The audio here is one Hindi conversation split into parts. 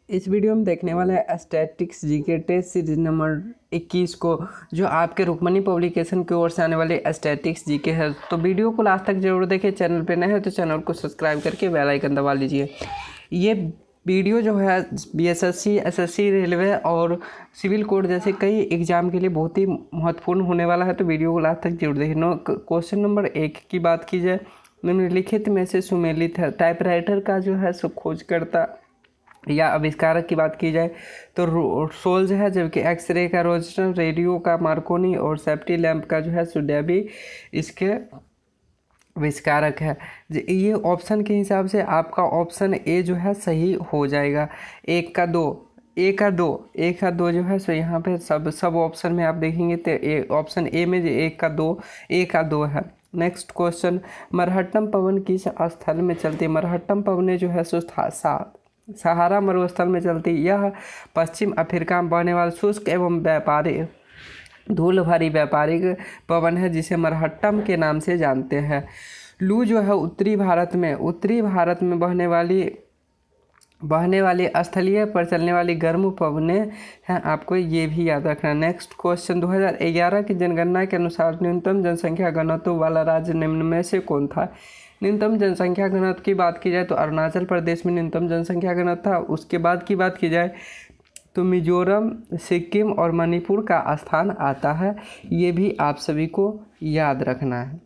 इस वीडियो में देखने वाले हैं statics GK test series number 21 को, जो आपके रुक्मणी पब्लिकेशन की ओर से आने वाले स्टैटिक्स जीके है। तो वीडियो को लास्ट तक जरूर देखें। चैनल पे नए हैं तो चैनल को सब्सक्राइब करके बेल आइकन दबा लीजिए। ये वीडियो जो है बीएसएससी, एसएससी, रेलवे और सिविल कोड जैसे कई एग्जाम के लिए बहुत ही महत्वपूर्ण होने वाला है, तो वीडियो को लास्ट तक जरूर देखें। क्वेश्चन नंबर 1 की बात की जाए, निम्नलिखित में से सुमेलित है टाइपराइटर का जो है सो खोजकर्ता या आविष्कारक की बात की जाए तो सोल्ज है, जबकि एक्सरे का रोजर्स, रेडियो का मार्कोनी और सेफ्टी लैंप का जो है सो डेबी इसके आविष्कारक है। ये ऑप्शन के हिसाब से आपका ऑप्शन ए जो है सही हो जाएगा। एक का दो जो है सो यहाँ पे सब ऑप्शन में आप देखेंगे तो ऑप्शन ए में जो एक का दो है। नेक्स्ट क्वेश्चन, मरहट्टम पवन किस स्थल में चलती है? मरहट्टम पवने जो है सो सहारा मरुस्थल में चलती। यह पश्चिम अफ्रीका में बहने वाला शुष्क एवं व्यापारिक धूल भरी व्यापारिक पवन है, जिसे मरहट्टम के नाम से जानते हैं। लू जो है उत्तरी भारत में बहने वाली स्थलीय पर चलने वाली गर्म पवने हैं, आपको ये भी याद रखना। नेक्स्ट क्वेश्चन, 2011 की जनगणना के अनुसार न्यूनतम जनसंख्या घनत्व वाला राज्य निम्न में से कौन था? न्यूनतम जनसंख्या घनत्व की बात की जाए तो अरुणाचल प्रदेश में न्यूनतम जनसंख्या घनत्व था। उसके बाद की बात की जाए तो मिजोरम, सिक्किम और मणिपुर का स्थान आता है। ये भी आप सभी को याद रखना है।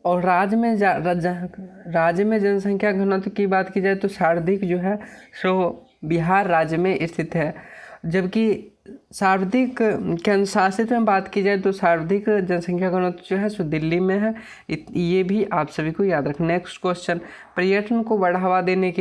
और राज्य में जनसंख्या घनत्व की बात की जाए तो सर्वाधिक जो है सो बिहार राज्य में स्थित है, जबकि सर्वाधिक केंद्रशासित में बात की जाए तो सर्वाधिक जनसंख्या घनत्व जो है सो दिल्ली में है। ये भी आप सभी को याद रखना। नेक्स्ट क्वेश्चन, पर्यटन को बढ़ावा देने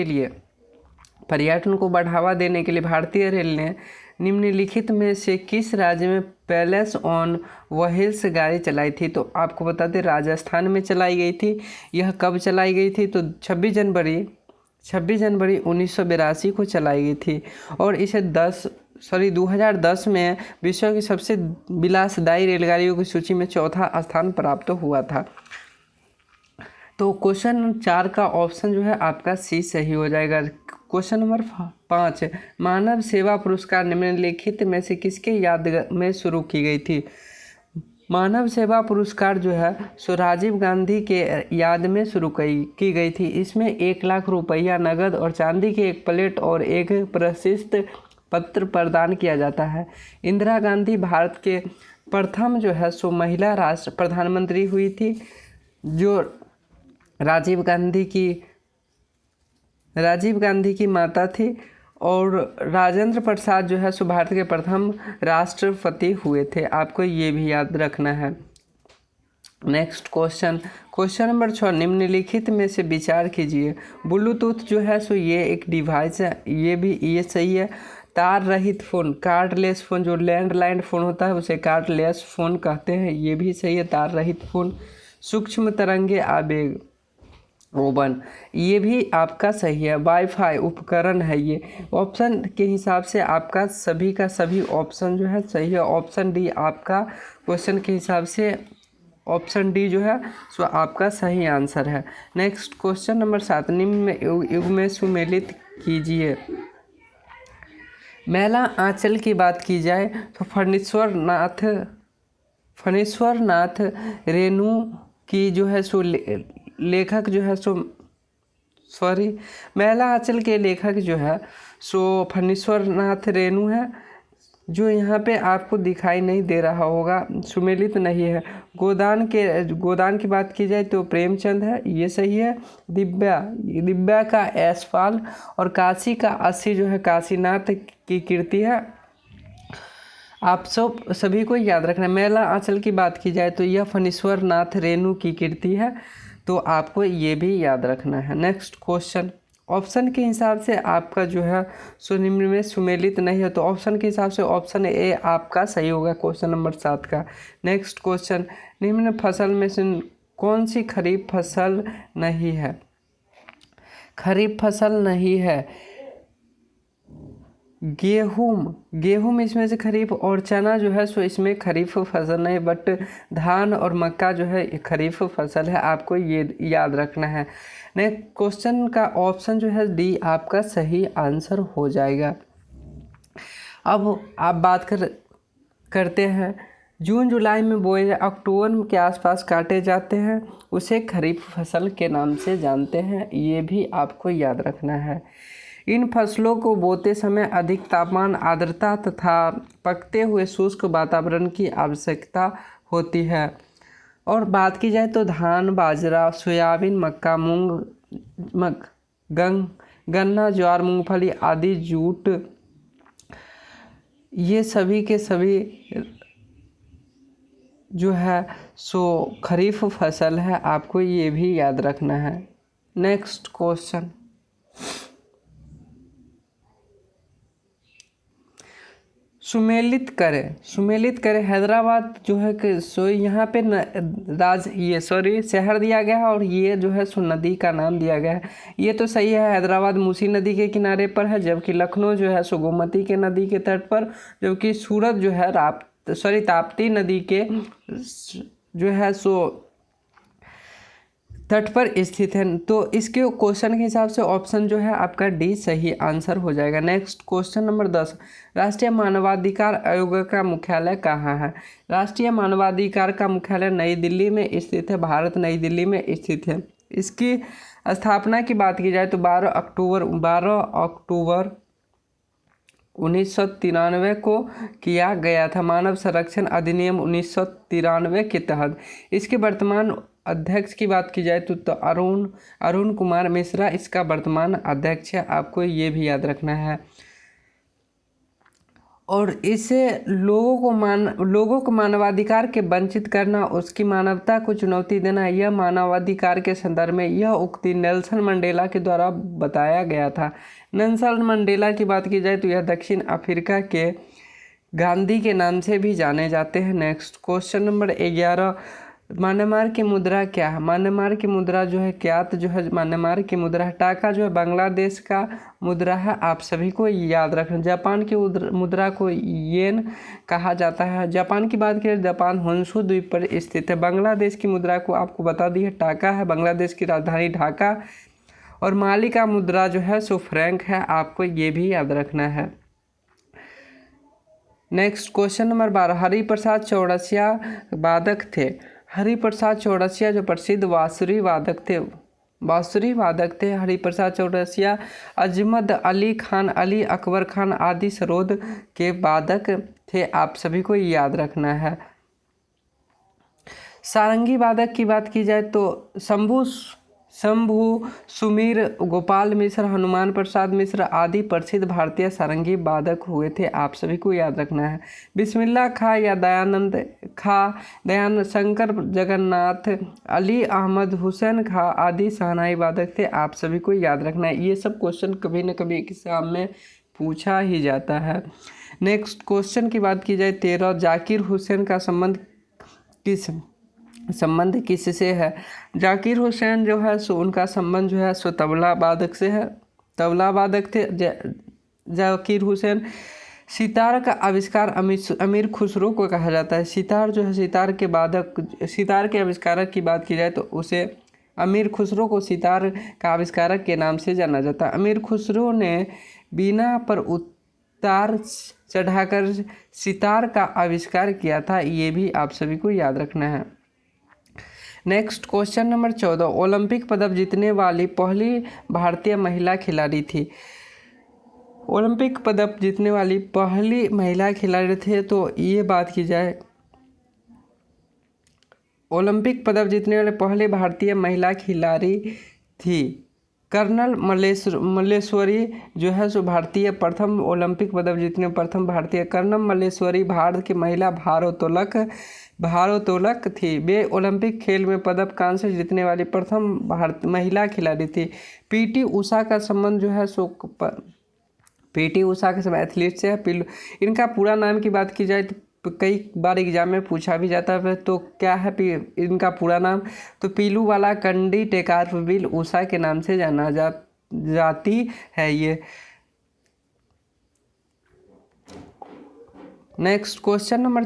के लिए भारतीय रेल ने निम्नलिखित में से किस राज्य में पैलेस ऑन व्हील्स गाड़ी चलाई थी? तो आपको बता दें राजस्थान में चलाई गई थी। यह कब चलाई गई थी? तो 26 जनवरी 1982 को चलाई गई थी और इसे 2010 में विश्व की सबसे विलासदायी रेलगाड़ियों की सूची में चौथा स्थान प्राप्त हुआ था। तो क्वेश्चन 4 का ऑप्शन जो है आपका सी सही हो जाएगा। क्वेश्चन नंबर 5, मानव सेवा पुरस्कार निम्नलिखित में से किसके याद में शुरू की गई थी? मानव सेवा पुरस्कार जो है सो राजीव गांधी के याद में शुरू की गई थी। इसमें 1 लाख रुपया नगद और चांदी की एक प्लेट और एक प्रशस्ति पत्र प्रदान किया जाता है। इंदिरा गांधी भारत के प्रथम जो है सो महिला राष्ट्र प्रधानमंत्री हुई थी, जो राजीव गांधी की माता थी, और राजेंद्र प्रसाद जो है सो भारत के प्रथम राष्ट्रपति हुए थे। आपको ये भी याद रखना है। नेक्स्ट क्वेश्चन नंबर 6, निम्नलिखित में से विचार कीजिए। ब्लूटूथ जो है सो ये एक डिवाइस है, ये सही है। तार रहित फ़ोन, कार्डलेस फ़ोन, जो लैंडलाइन फ़ोन होता है उसे कार्डलेस फ़ोन कहते हैं, ये भी सही है, तार रहित फ़ोन। सूक्ष्म तरंगे आवेग ओवन, ये भी आपका सही है। वाईफाई उपकरण है। ये ऑप्शन के हिसाब से आपका सभी का सभी ऑप्शन जो है सही है। ऑप्शन डी आपका क्वेश्चन के हिसाब से ऑप्शन डी जो है सो आपका सही आंसर है। नेक्स्ट क्वेश्चन नंबर 7, निम्न युग में सुमेलित कीजिए। मेला आंचल की बात की जाए तो फणीश्वर नाथ रेणु की जो है सो लेखक जो है सो मेला आंचल के लेखक जो है सो फणीश्वर नाथ रेणु है, जो यहाँ पे आपको दिखाई नहीं दे रहा होगा, सुमेलित नहीं है। गोदान की बात की जाए तो प्रेमचंद है, ये सही है। दिव्या का यशपाल और काशी का अस्सी जो है काशीनाथ की कीर्ति है। आप सभी को याद रखना। मेला आंचल की बात की जाए तो यह फणीश्वर नाथ रेणु की कीर्ति है, तो आपको ये भी याद रखना है। नेक्स्ट क्वेश्चन, ऑप्शन के हिसाब से आपका जो है सो निम्न में सुमेलित नहीं है, तो ऑप्शन के हिसाब से ऑप्शन ए आपका सही होगा क्वेश्चन नंबर 7 का। नेक्स्ट क्वेश्चन, निम्न फसल में से कौन सी खरीफ फसल नहीं है? खरीफ फसल नहीं है गेहूँ इसमें से खरीफ, और चना जो है सो इसमें खरीफ फसल नहीं, बट धान और मक्का जो है खरीफ फसल है, आपको ये याद रखना है। नेक्स्ट क्वेश्चन का ऑप्शन जो है डी आपका सही आंसर हो जाएगा। अब आप बात करते हैं जून जुलाई में बोए अक्टूबर के आसपास काटे जाते हैं, उसे खरीफ फसल के नाम से जानते हैं, ये भी आपको याद रखना है। इन फसलों को बोते समय अधिक तापमान, आर्द्रता तथा पकते हुए शुष्क वातावरण की आवश्यकता होती है। और बात की जाए तो धान, बाजरा, सोयाबीन, मक्का, मूंग, गन्ना, ज्वार, मूंगफली आदि, जूट, ये सभी के सभी जो है सो खरीफ फसल है, आपको ये भी याद रखना है। नेक्स्ट क्वेश्चन, सुमेलित करें हैदराबाद जो है कि सो यहाँ पे शहर दिया गया है, और ये जो है सो नदी का नाम दिया गया है। ये तो सही है, हैदराबाद मूसी नदी के किनारे पर है, जबकि लखनऊ जो है सो गोमती के नदी के तट पर, जबकि सूरत जो है ताप्ती नदी के जो है सो तट पर स्थित है। तो इसके क्वेश्चन के हिसाब से ऑप्शन जो है आपका डी सही आंसर हो जाएगा। नेक्स्ट क्वेश्चन नंबर 10, राष्ट्रीय मानवाधिकार आयोग का मुख्यालय कहाँ है? राष्ट्रीय मानवाधिकार का मुख्यालय नई दिल्ली में स्थित है, भारत नई दिल्ली में स्थित है। इसकी स्थापना की बात की जाए तो 12 अक्टूबर 1993 को किया गया था, मानव संरक्षण अधिनियम 1993 के तहत। इसके वर्तमान अध्यक्ष की बात की जाए तो अरुण कुमार मिश्रा इसका वर्तमान अध्यक्ष है, आपको ये भी याद रखना है। और इसे लोगों को मानवाधिकार के वंचित करना, उसकी मानवता को चुनौती देना, यह मानवाधिकार के संदर्भ में यह उक्ति नेल्सन मंडेला के द्वारा बताया गया था। नेल्सन मंडेला की बात की जाए तो यह दक्षिण अफ्रीका के गांधी के नाम से भी जाने जाते हैं। नेक्स्ट क्वेश्चन नंबर 11, म्यांमार की मुद्रा क्या है? म्यांमार की मुद्रा जो है क्यात जो है म्यांमार की मुद्रा है। टाका जो है बांग्लादेश का मुद्रा है, आप सभी को याद रखना। जापान की मुद्रा को येन कहा जाता है। जापान की बात करें, जापान होन्शु द्वीप पर स्थित है। बांग्लादेश की मुद्रा को आपको बता दी है, टाका है, बांग्लादेश की राजधानी ढाका। और माली का मुद्रा जो है सो फ्रैंक है, आपको ये भी याद रखना है। Next question number 12, Hariprasad Chaurasia वादक थे। हरिप्रसाद चौरसिया जो प्रसिद्ध बांसुरी वादक थे। हरिप्रसाद चौरसिया अजमत अली खान, अली अकबर खान आदि सरोद के वादक थे, आप सभी को याद रखना है। सारंगी वादक की बात की जाए तो शंभू, सुमीर, गोपाल मिश्र, हनुमान प्रसाद मिश्र आदि प्रसिद्ध भारतीय सारंगी वादक हुए थे, आप सभी को याद रखना है। बिस्मिल्लाह खां या दयानंद शंकर जगन्नाथ, अली अहमद, हुसैन खां आदि शहनाई वादक थे, आप सभी को याद रखना है। ये सब क्वेश्चन कभी न कभी एग्जाम में पूछा ही जाता है। नेक्स्ट क्वेश्चन की बात की जाए 13, जाकिर हुसैन का संबंध किससे है? जाकिर हुसैन जो है सो उनका संबंध जो है सो तबला वादक से है। तबला वादक थे जाकिर हुसैन। सितार का आविष्कार अमीर खुसरो को कहा जाता है। सितार जो है सितार के आविष्कारक की बात की जाए तो उसे अमीर खुसरो को सितार का आविष्कारक के नाम से जाना जाता है। अमीर खुसरो ने बीना पर उतार चढ़ाकर सितार का आविष्कार किया था, ये भी आप सभी को याद रखना है। नेक्स्ट क्वेश्चन नंबर 14, ओलंपिक पदक जीतने वाली पहली भारतीय महिला खिलाड़ी थी। ओलंपिक पदक जीतने वाली पहली महिला खिलाड़ी थे, तो ये बात की जाए ओलंपिक पदक जीतने वाले पहले भारतीय महिला खिलाड़ी थी कर्नल मल्लेश्वरी जो है सो भारतीय प्रथम ओलंपिक पदक जीतने प्रथम भारतीय कर्नल मल्लेश्वरी भारत की महिला भारोत्तोलक थी। वे ओलंपिक खेल में पदक कांस्य जीतने वाली प्रथम महिला खिलाड़ी थी। पीटी उषा का संबंध जो है सो पीटी उषा के सब एथलीट से है। इनका पूरा नाम की बात की जाए तो कई बार एग्जाम में पूछा भी जाता है, तो क्या है इनका पूरा नाम? तो पीलूवाला कंडी टेकारविल उषा के नाम से जाना जाती है। ये next question number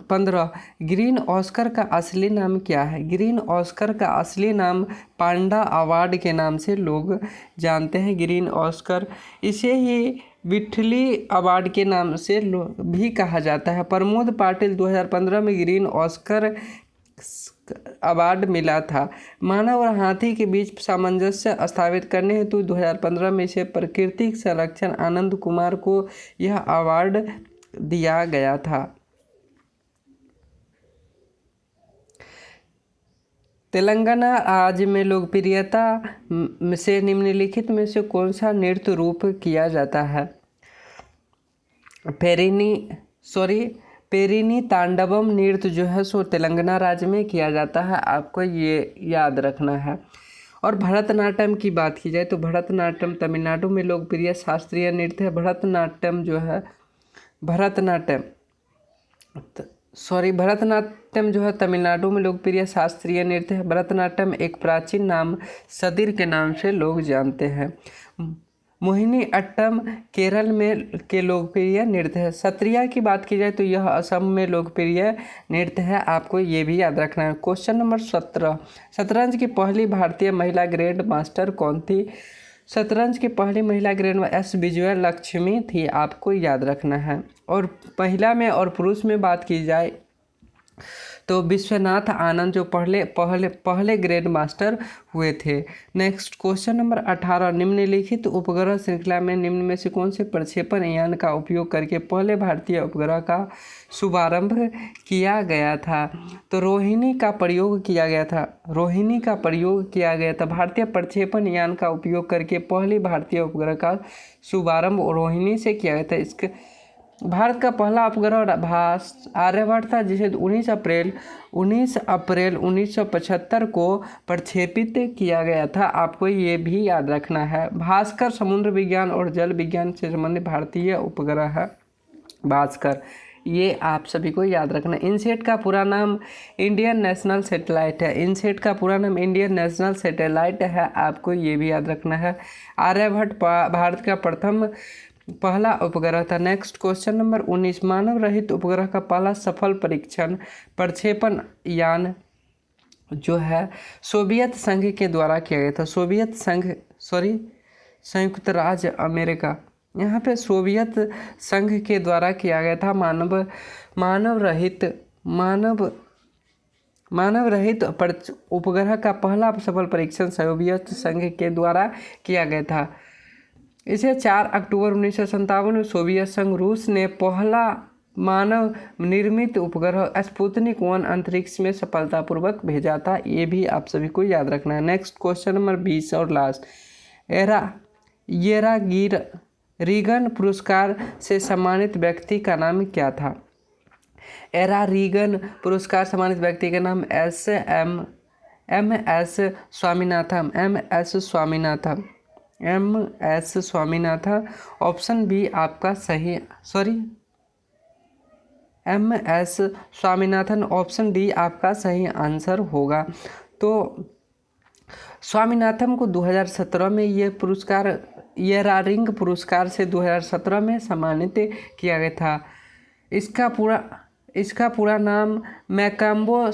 15, green Oscar का असली नाम क्या है? ग्रीन ऑस्कर का असली नाम पांडा अवार्ड के नाम से लोग जानते हैं। ग्रीन ऑस्कर, इसे ही विठली अवार्ड के नाम से भी कहा जाता है। प्रमोद पाटिल 2015 में ग्रीन ऑस्कर अवार्ड मिला था। मानव और हाथी के बीच सामंजस्य स्थापित करने हेतु 2015 में इसे प्राकृतिक संरक्षण आनंद कुमार को यह अवार्ड दिया गया था। तेलंगाना राज्य में लोकप्रियता से निम्नलिखित में से कौन सा नृत्य रूप किया जाता है? पेरिनी तांडवम नृत्य जो है सो तेलंगाना राज्य में किया जाता है, आपको ये याद रखना है। और भरतनाट्यम की बात की जाए तो भरतनाट्यम तमिलनाडु में लोकप्रिय शास्त्रीय नृत्य है। भरतनाट्यम जो है तमिलनाडु में लोकप्रिय शास्त्रीय नृत्य है। भरतनाट्यम एक प्राचीन नाम सदिर के नाम से लोग जानते हैं। मोहिनी अट्टम केरल में के लोकप्रिय नृत्य है। सत्रिया की बात की जाए तो यह असम में लोकप्रिय नृत्य है, आपको ये भी याद रखना है। क्वेश्चन नंबर 17, शतरंज की पहली भारतीय महिला ग्रैंड मास्टर कौन थी? शतरंज की पहली महिला ग्रैंड एस विजया लक्ष्मी थी, आपको याद रखना है। और महिला में और पुरुष में बात की जाए तो विश्वनाथ आनंद जो पहले ग्रैंड मास्टर हुए थे। नेक्स्ट क्वेश्चन नंबर 18, निम्नलिखित उपग्रह श्रृंखला में निम्न में से कौन से प्रक्षेपण यान का उपयोग करके पहले भारतीय उपग्रह का शुभारंभ किया गया था? तो रोहिणी का प्रयोग किया गया था। भारतीय प्रक्षेपण यान का उपयोग करके पहले भारतीय उपग्रह का शुभारंभ रोहिणी से किया गया था। इसके भारत का पहला उपग्रह आर्यभट्ट था, जिसे 19 अप्रैल 1975 को प्रक्षेपित किया गया था, आपको ये भी याद रखना है। भास्कर समुद्र विज्ञान और जल विज्ञान से संबंधित भारतीय उपग्रह है भास्कर, ये आप सभी को याद रखना। इनसेट का पूरा नाम इंडियन नेशनल सैटेलाइट है, आपको ये भी याद रखना है। आर्यभट्ट भारत का पहला उपग्रह था। नेक्स्ट क्वेश्चन नंबर 19, मानव रहित उपग्रह का पहला सफल प्रक्षेपण यान जो है सोवियत संघ के द्वारा किया गया था। संयुक्त राज्य अमेरिका, यहाँ पे सोवियत संघ के द्वारा किया गया था। मानव रहित उपग्रह का पहला सफल परीक्षण सोवियत संघ के द्वारा किया गया था। इसे 4 अक्टूबर 1957 में सोवियत संघ रूस ने पहला मानव निर्मित उपग्रह स्पुतनिक 1 अंतरिक्ष में सफलतापूर्वक भेजा था, ये भी आप सभी को याद रखना है। नेक्स्ट क्वेश्चन नंबर 20 और लास्ट, रीगन पुरस्कार से सम्मानित व्यक्ति का नाम क्या था? रीगन पुरस्कार सम्मानित व्यक्ति का नाम एम.एस. स्वामीनाथन। ऑप्शन बी आपका सही, एम.एस. स्वामीनाथन, ऑप्शन डी आपका सही आंसर होगा। तो स्वामीनाथन को 2017 में ये रिंग पुरस्कार से 2017 में सम्मानित किया गया था। इसका पूरा नाम मैकम्बो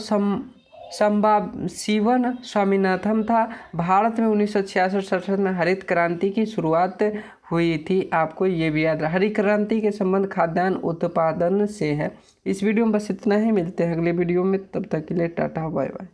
संबाशिवन स्वामीनाथन था। भारत में 1966 में हरित क्रांति की शुरुआत हुई थी, आपको ये भी याद रहा। हरित क्रांति के संबंध खाद्यान्न उत्पादन से है। इस वीडियो में बस इतना ही, मिलते हैं अगले वीडियो में, तब तक के लिए टाटा बाय बाय।